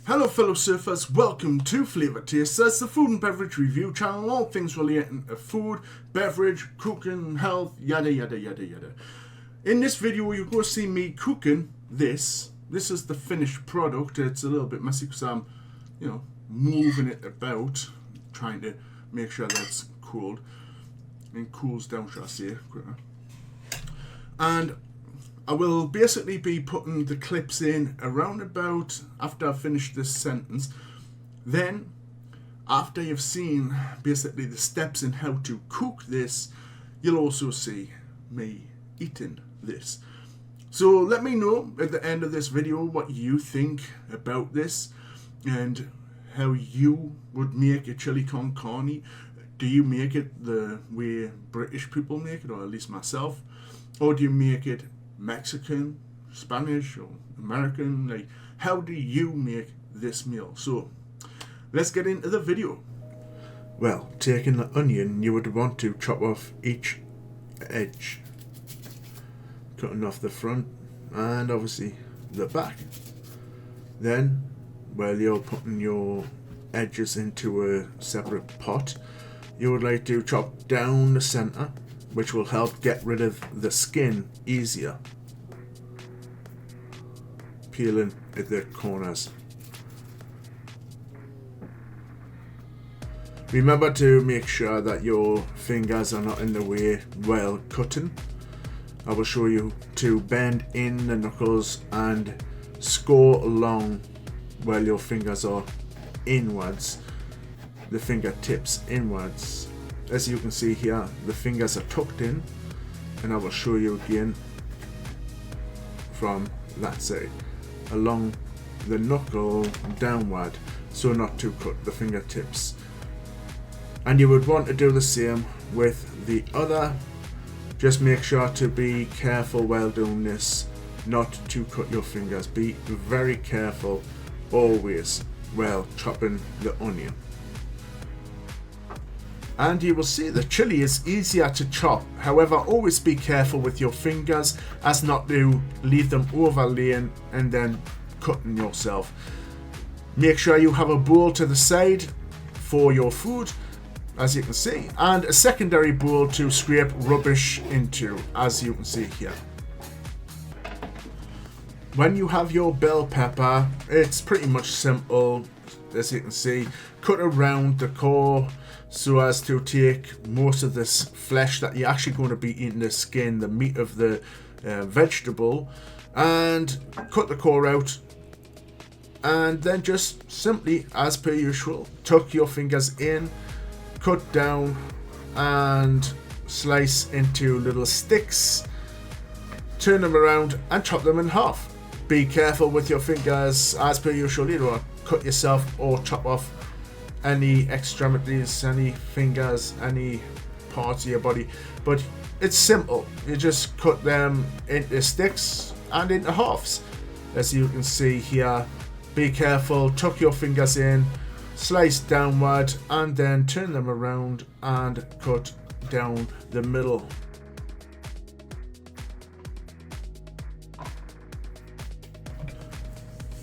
Hello fellow surfers, welcome to Flavour Tasters, the food and beverage review channel, all things relating to food, beverage, cooking, health, yada yada yada yada. In this video you're going to see me cooking this. This is the finished product. It's a little bit messy because I'm, moving it about, trying to make sure that it's cooled, and cools down, shall I say, quicker. And I will basically be putting the clips in around about after I've finished this sentence. Then, after you've seen basically the steps in how to cook this, you'll also see me eating this. So let me know at the end of this video what you think about this and how you would make a chili con carne. Do you make it the way British people make it, or at least myself? Or do you make it Mexican, Spanish, or American? Like, how do you make this meal? So let's get into the video. Well, taking the onion, you would want to chop off each edge, cutting off the front and obviously the back. Then, while you're putting your edges into a separate pot, you would like to chop down the center, which will help get rid of the skin easier, peeling at the corners. Remember to make sure that your fingers are not in the way while cutting. I will show you to bend in the knuckles and score along while your fingers are inwards, the fingertips inwards. As you can see here, the fingers are tucked in, and I will show you again from that side, along the knuckle downward, so not to cut the fingertips. And you would want to do the same with the other. Just make sure to be careful while doing this, not to cut your fingers. Be very careful always while chopping the onion. And you will see the chili is easier to chop. However, always be careful with your fingers as not to leave them overlaying and then cutting yourself. Make sure you have a bowl to the side for your food, as you can see, and a secondary bowl to scrape rubbish into, as you can see here. When you have your bell pepper, it's pretty much simple, as you can see. Cut around the core so as to take most of this flesh that you're actually going to be eating, the skin, the meat of the vegetable, and cut the core out. And then just simply, as per usual, tuck your fingers in, cut down and slice into little sticks, turn them around and chop them in half. Be careful with your fingers, as per usual. You don't want to cut yourself or chop off any extremities, any fingers, any parts of your body, but it's simple. You just cut them into sticks and into halves, as you can see here. Be careful, tuck your fingers in, slice downward, and then turn them around and cut down the middle.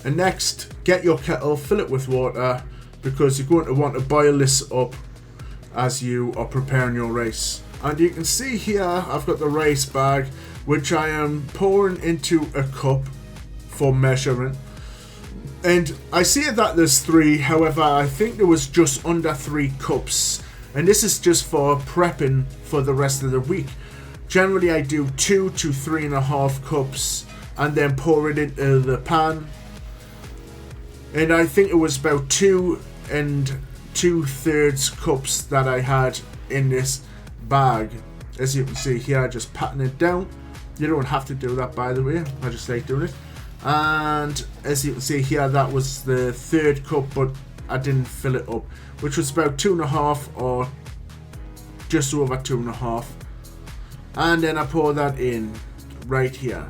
And next, get your kettle, fill it with water, because you're going to want to boil this up as you are preparing your rice. And you can see here I've got the rice bag, which I am pouring into a cup for measuring. And I see that there's 3, however I think there was just under 3 cups, and this is just for prepping for the rest of the week. Generally I do 2 to 3.5 cups and then pour it into the pan, and I think it was about 2 2/3 cups that I had in this bag. As you can see here, just patting it down. You don't have to do that, by the way, I just like doing it. And as you can see here, that was the 3rd cup, but I didn't fill it up, which was about 2.5 or just over 2.5. And then I pour that in right here.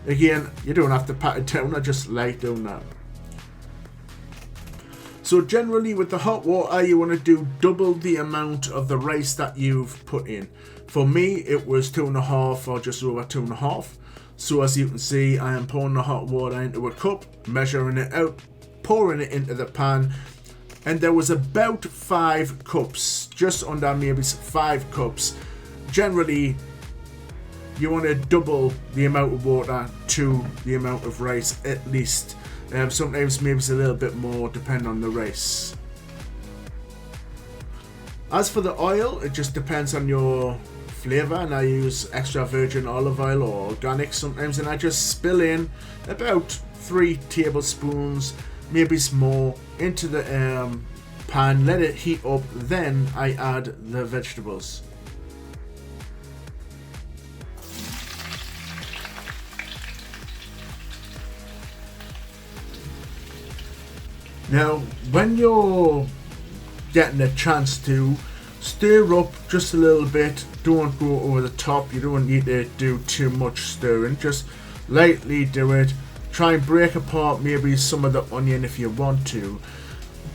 Again, you don't have to pat it down, I just like doing that. So generally with the hot water, you want to do double the amount of the rice that you've put in. For me, it was 2.5 or just over 2.5. So as you can see, I am pouring the hot water into a cup, measuring it out, pouring it into the pan, and there was about 5 cups, just under maybe 5 cups. Generally, you want to double the amount of water to the amount of rice at least. Sometimes maybe it's a little bit more depending on the rice. As for the oil, it just depends on your flavour, and I use extra virgin olive oil or organic sometimes, and I just spill in about 3 tablespoons, maybe more, into the pan, let it heat up, then I add the vegetables. Now, when you're getting a chance to, stir up just a little bit. Don't go over the top. You don't need to do too much stirring. Just lightly do it. Try and break apart maybe some of the onion if you want to.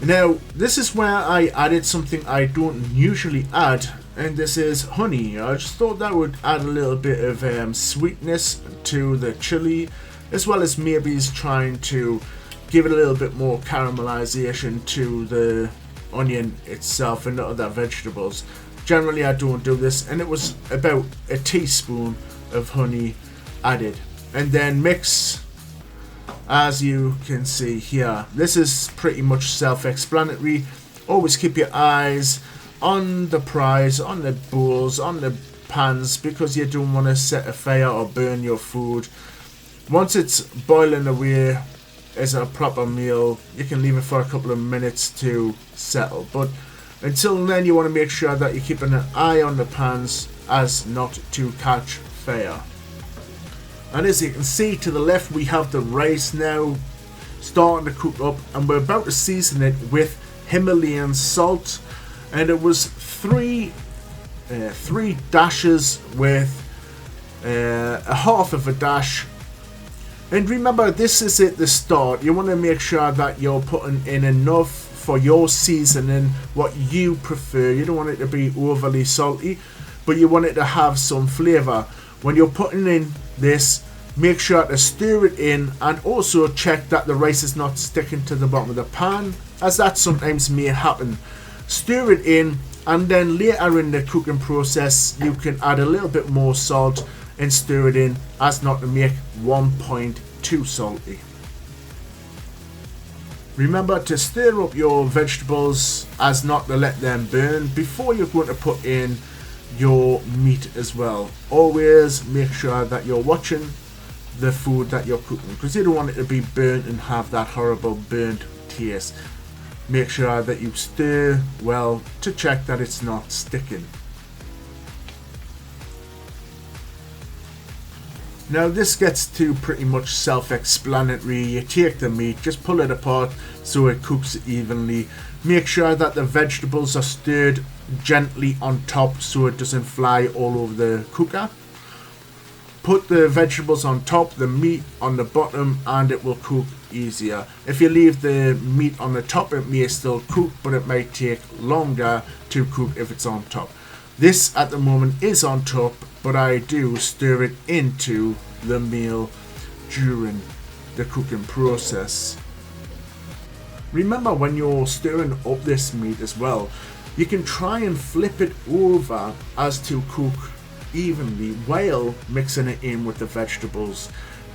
Now, this is where I added something I don't usually add, and this is honey. I just thought that would add a little bit of sweetness to the chili, as well as maybe trying to give it a little bit more caramelization to the onion itself and the other vegetables. Generally I don't do this, and it was about a teaspoon of honey added, and then mix. As you can see here, this is pretty much self-explanatory. Always keep your eyes on the prize, on the bowls, on the pans, because you don't want to set a fire or burn your food. Once it's boiling away as a proper meal, you can leave it for a couple of minutes to settle, but until then you want to make sure that you're keeping an eye on the pans as not to catch fire. And as you can see to the left, we have the rice now starting to cook up, and we're about to season it with Himalayan salt, and it was three dashes with a half of a dash. And remember, this is at the start. You want to make sure that you're putting in enough for your seasoning, what you prefer. You don't want it to be overly salty, but you want it to have some flavour. When you're putting in this, make sure to stir it in, and also check that the rice is not sticking to the bottom of the pan, as that sometimes may happen. Stir it in, and then later in the cooking process you can add a little bit more salt and stir it in, as not to make one point too salty. Remember to stir up your vegetables as not to let them burn before you're going to put in your meat as well. Always make sure that you're watching the food that you're cooking, because you don't want it to be burnt and have that horrible burnt taste. Make sure that you stir well to check that it's not sticking. Now this gets to pretty much self-explanatory. You take the meat, just pull it apart so it cooks evenly. Make sure that the vegetables are stirred gently on top so it doesn't fly all over the cooker. Put the vegetables on top, the meat on the bottom, and it will cook easier. If you leave the meat on the top, it may still cook, but it might take longer to cook if it's on top. This at the moment is on top, but I do stir it into the meal during the cooking process. Remember, when you're stirring up this meat as well, you can try and flip it over as to cook evenly while mixing it in with the vegetables.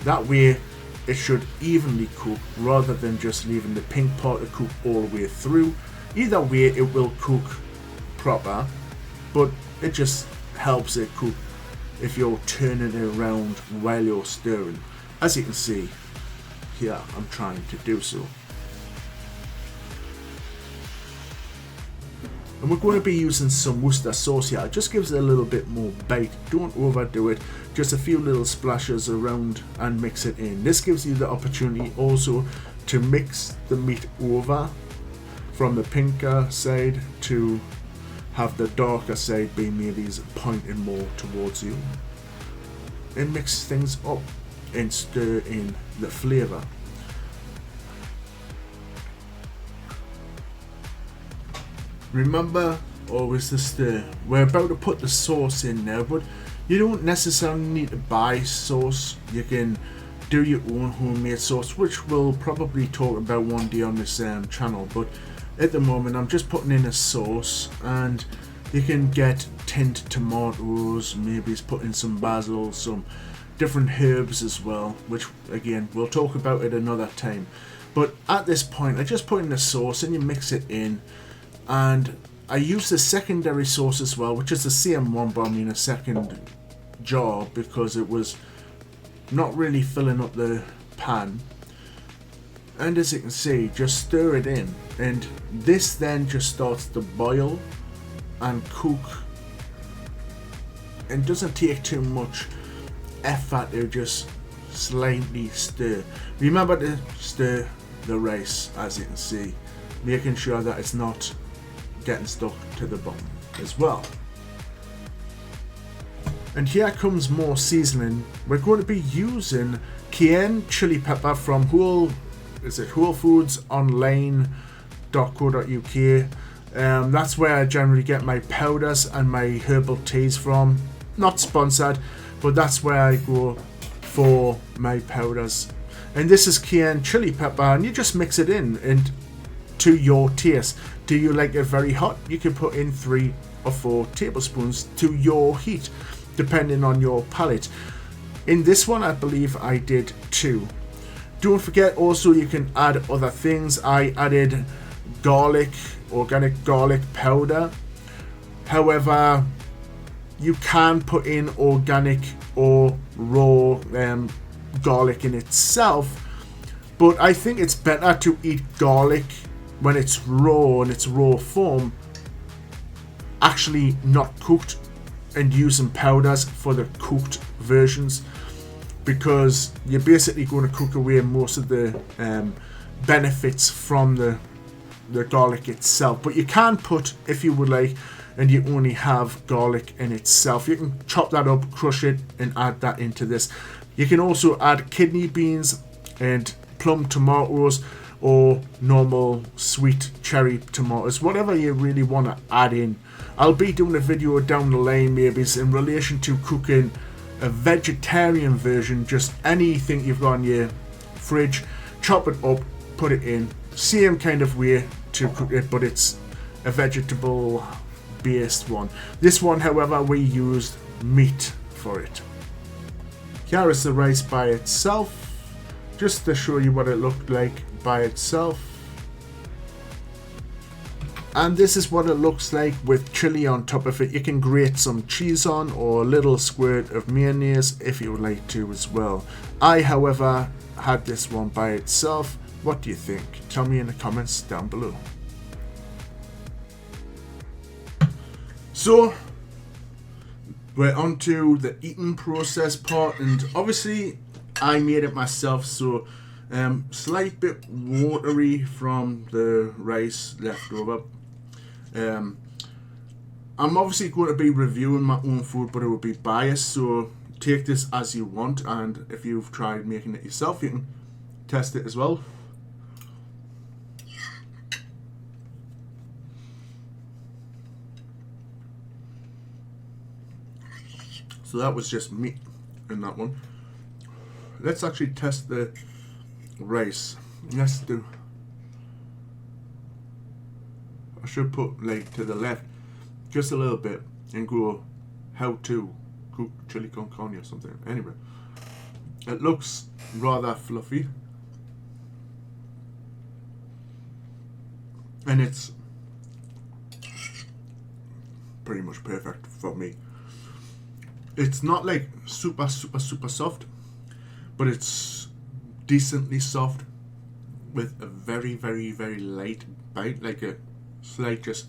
That way it should evenly cook, rather than just leaving the pink part to cook all the way through. Either way it will cook proper, but it just helps it cook if you're turning it around while you're stirring. As you can see here, I'm trying to do so. And we're going to be using some Worcester sauce here. It just gives it a little bit more bite. Don't overdo it. Just a few little splashes around and mix it in. This gives you the opportunity also to mix the meat over from the pinker side to have the darker side be maybe pointing more towards you. And mix things up and stir in the flavour. Remember, always to stir. We're about to put the sauce in now, but you don't necessarily need to buy sauce. You can do your own homemade sauce, which we'll probably talk about one day on this channel. But at the moment I'm just putting in a sauce, and you can get tinned tomatoes, maybe it's put in some basil, some different herbs as well, which again we'll talk about at another time. But at this point I just put in the sauce and you mix it in, and I use the secondary sauce as well, which is the same one but I mean a second jar, because it was not really filling up the pan. And as you can see, just stir it in, and this then just starts to boil and cook, and doesn't take too much effort to just slightly stir. Remember to stir the rice, as you can see, making sure that it's not getting stuck to the bottom as well. And here comes more seasoning. We're going to be using cayenne chili pepper from wholefoodsonline.co.uk. That's where I generally get my powders and my herbal teas from. Not sponsored, but that's where I go for my powders. And this is cayenne chili pepper, and you just mix it in and to your taste. Do you like it very hot? You can put in 3 or 4 tablespoons to your heat, depending on your palate. In this one I believe I did 2. Don't forget also you can add other things. I added garlic, organic garlic powder. However, you can put in organic or raw garlic in itself, but I think it's better to eat garlic when it's raw, in its raw form, actually not cooked, and using powders for the cooked versions, because you're basically going to cook away most of the benefits from the garlic itself. But you can put, if you would like, and you only have garlic in itself, you can chop that up, crush it, and add that into this. You can also add kidney beans and plum tomatoes, or normal sweet cherry tomatoes, whatever you really want to add in. I'll be doing a video down the line maybe in relation to cooking a vegetarian version, just anything you've got in your fridge, chop it up, put it in, same kind of way to cook it, but it's a vegetable based one. This one, however, we used meat for it. Here is the rice by itself, just to show you what it looked like by itself. And this is what it looks like with chili on top of it. You can grate some cheese on, or a little squirt of mayonnaise if you would like to as well. I, however, had this one by itself. What do you think? Tell me in the comments down below. So we're on to the eating process part, and obviously I made it myself, so slight bit watery from the rice left over. I'm obviously going to be reviewing my own food, but it will be biased, so take this as you want, and if you've tried making it yourself, you can test it as well. So that was just meat in that one. Let's actually test the rice. Let's do. I should put like to the left just a little bit and go how to cook chili con carne or something. Anyway, it looks rather fluffy, and it's pretty much perfect for me. It's not like super soft, but it's decently soft with a very light bite, like a slight just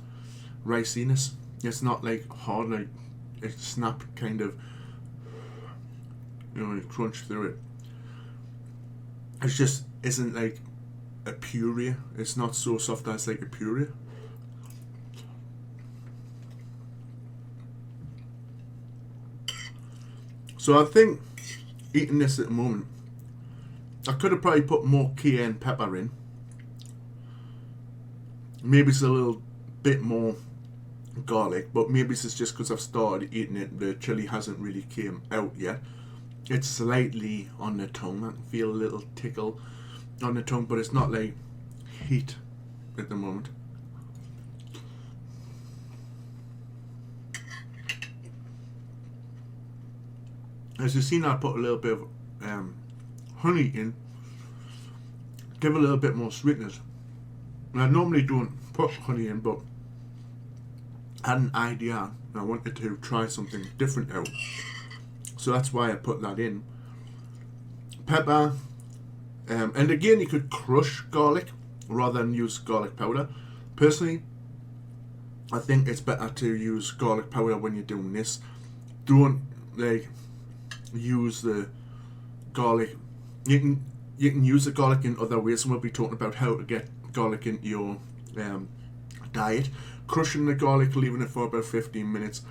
riciness. It's not like hard, like a snap kind of, you know, you crunch through it. It just isn't like a puree. It's not so soft that it's like a puree. So I think eating this at the moment, I could have probably put more cayenne pepper in. Maybe it's a little bit more garlic, but maybe it's just because I've started eating it, the chili hasn't really came out yet. it's slightly on the tongue. I can feel a little tickle on the tongue, but it's not like heat at the moment. As you've seen, I put a little bit of honey in, give a little bit more sweetness. And I normally don't put honey in, but I had an idea and I wanted to try something different out, so that's why I put that in. Pepper, and again, you could crush garlic rather than use garlic powder. Personally, I think it's better to use garlic powder when you're doing this. Don't like use the garlic. You can use the garlic in other ways, and we'll be talking about how to get garlic into your diet. Crushing the garlic, leaving it for about 15 minutes,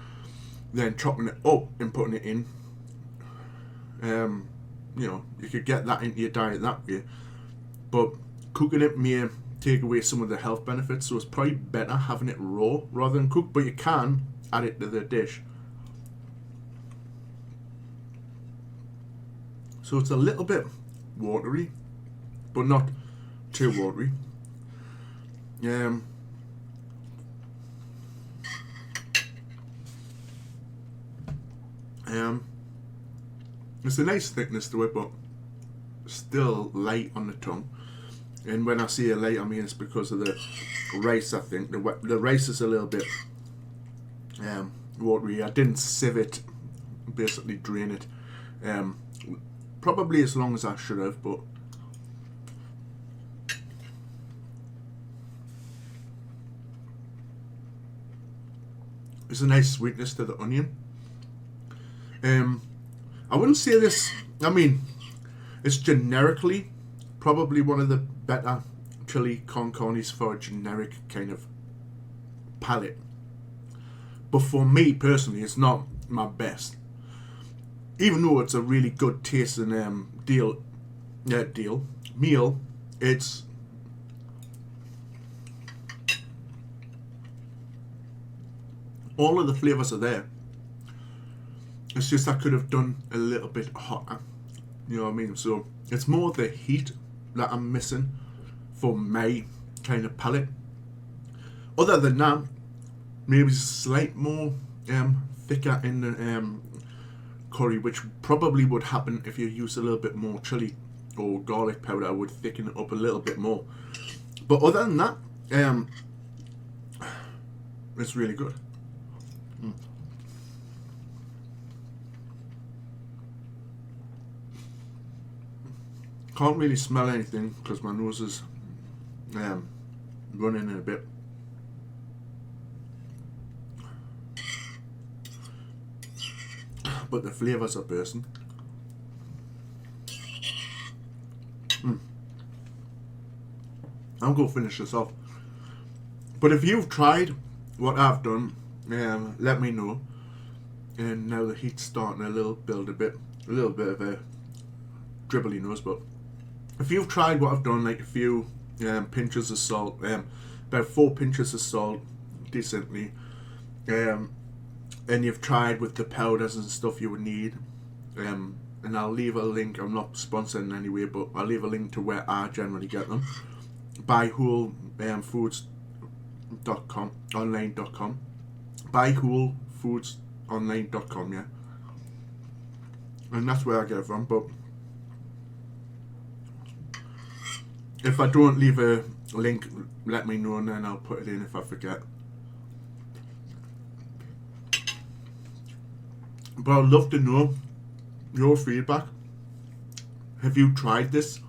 then chopping it up and putting it in. You know, you could get that into your diet that way, but cooking it may take away some of the health benefits, so it's probably better having it raw rather than cooked, but you can add it to the dish. So it's a little bit watery, but not too watery. It's a nice thickness to it, but still light on the tongue. And when I say light, I mean it's because of the rice. I think the rice is a little bit watery. I didn't sieve it, basically drain it. Probably as long as I should have, but there's a nice sweetness to the onion. I wouldn't say this, I mean, it's generically probably one of the better chili con carnes for a generic kind of palate. But for me personally, it's not my best. Even though it's a really good tasting meal, it's all of the flavours are there. It's just I could have done a little bit hotter, you know what I mean? So it's more the heat that I'm missing for my kind of palate. Other than that, maybe slight more thicker in the curry, which probably would happen if you use a little bit more chili or garlic powder. Would thicken it up a little bit more. But other than that, it's really good. Can't really smell anything because my nose is running in a bit. But the flavours are bursting. I'm going to finish this off. But if you've tried what I've done, let me know. And now the heat's starting a little bit of a dribbly nose, but if you've tried what I've done, like a few pinches of salt, about 4 pinches of salt, decently, and you've tried with the powders and stuff you would need, and I'll leave a link. I'm not sponsored in any way, but I'll leave a link to where I generally get them. BuyWholeFoods.com, online.com. BuyWholeFoodsOnline.com, yeah. And that's where I get it from, but if I don't leave a link, let me know and then I'll put it in if I forget. But I'd love to know your feedback. Have you tried this?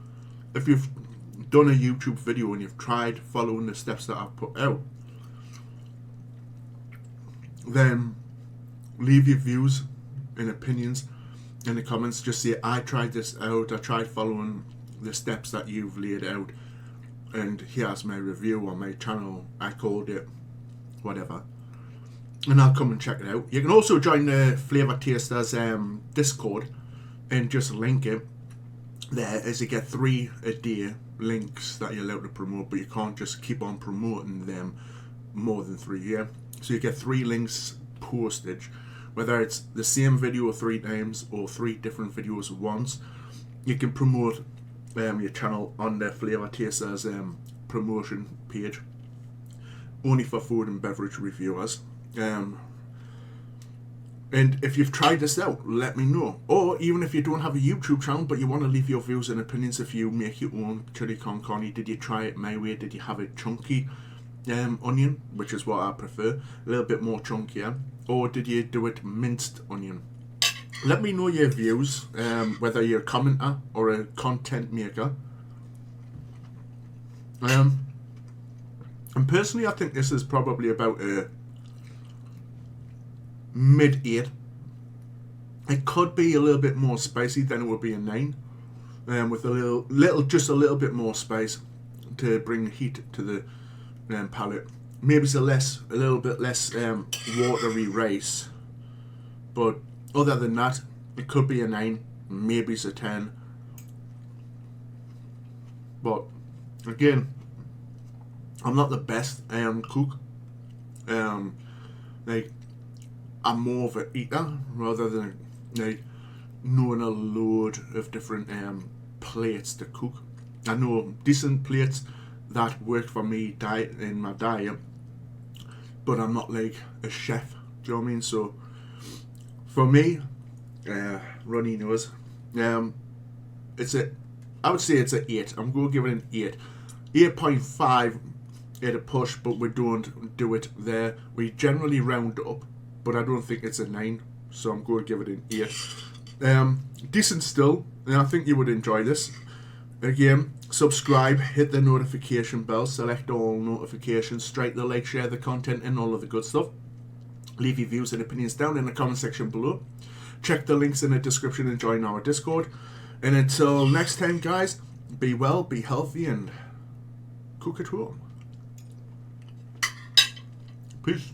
If you've done a YouTube video and you've tried following the steps that I've put out, then leave your views and opinions in the comments. Just say, I tried this out, I tried following the steps that you've laid out, and here's my review on my channel. I called it whatever, and I'll come and check it out. You can also join the Flavour Tasters Discord and just link it there, as you get 3 a day links that you're allowed to promote, but you can't just keep on promoting them more than 3, yeah? So you get 3 links postage, whether it's the same video 3 times or 3 different videos at once, you can promote your channel on the Flavour Tasters promotion page, only for food and beverage reviewers. And if you've tried this out, let me know. Or even if you don't have a YouTube channel but you want to leave your views and opinions, if you make your own chili con carne, did you try it my way? Did you have a chunky onion, which is what I prefer, a little bit more chunkier, or did you do it minced onion? Let me know your views, whether you're a commenter or a content maker. And personally, I think this is probably about a mid-8. It could be a little bit more spicy, then it would be a 9, with a just a little bit more spice to bring heat to the palate. Maybe it's a little bit less watery rice, but other than that, it could be a 9, maybe it's a 10. But again, I'm not the best cook. Like, I'm more of an eater rather than like knowing a load of different plates to cook. I know decent plates that work for me in my diet, but I'm not like a chef. Do you know what I mean? So for me, runny nose, I would say it's an 8. I'm going to give it an 8, 8.5 at a push, but we don't do it there. We generally round up, but I don't think it's a 9, so I'm going to give it an 8. Decent still, and I think you would enjoy this. Again, subscribe, hit the notification bell, select all notifications, strike the like, share the content, and all of the good stuff. Leave your views and opinions down in the comment section below. Check the links in the description and join our Discord. And until next time, guys, be well, be healthy, and cook at home. Peace.